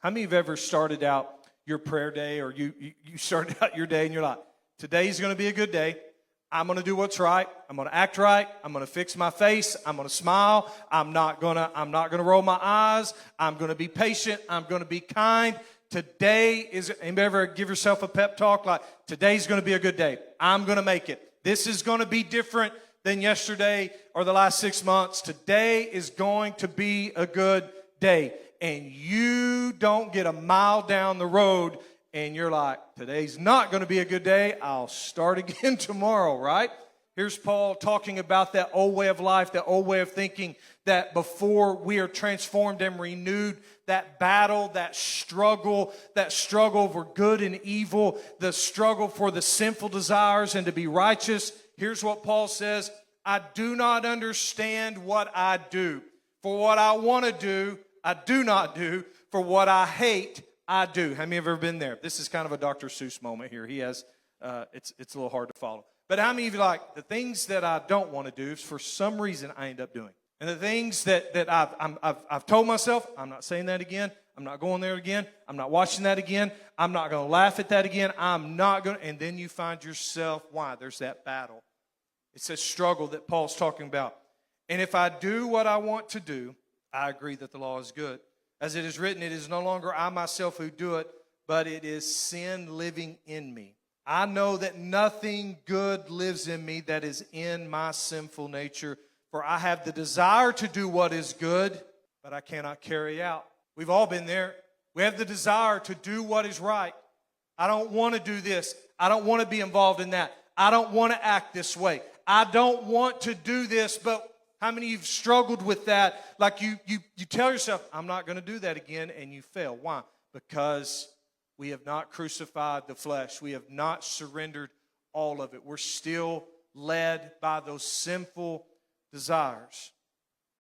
How many of you have ever started out your prayer day, or you started out your day and you're like, today's going to be a good day. I'm going to do what's right. I'm going to act right. I'm going to fix my face. I'm going to smile. I'm not going to roll my eyes. I'm going to be patient. I'm going to be kind. Today is, anybody ever give yourself a pep talk like, today's going to be a good day. I'm going to make it. This is going to be different than yesterday or the last 6 months. Today is going to be a good day. And you don't get a mile down the road and you're like, today's not going to be a good day. I'll start again tomorrow, right? Here's Paul talking about that old way of life, that old way of thinking, that before we are transformed and renewed, that battle, that struggle for good and evil, the struggle for the sinful desires and to be righteous. Here's what Paul says: I do not understand what I do. For what I want to do, I do not do. For what I hate, I do. How many have ever been there? This is kind of a Dr. Seuss moment here. He has, it's a little hard to follow. But how many of you like the things that I don't want to do, for some reason I end up doing? And the things that I've told myself, I'm not saying that again. I'm not going there again. I'm not watching that again. I'm not going to laugh at that again. I'm not going to. And then you find yourself, why? There's that battle. It's a struggle that Paul's talking about. And if I do what I want to do, I agree that the law is good. As it is written, it is no longer I myself who do it, but it is sin living in me. I know that nothing good lives in me, that is in my sinful nature. For I have the desire to do what is good, but I cannot carry out. We've all been there. We have the desire to do what is right. I don't want to do this. I don't want to be involved in that. I don't want to act this way. I don't want to do this, but how many of you have struggled with that? Like you tell yourself, I'm not going to do that again, and you fail. Why? Because we have not crucified the flesh. We have not surrendered all of it. We're still led by those sinful desires.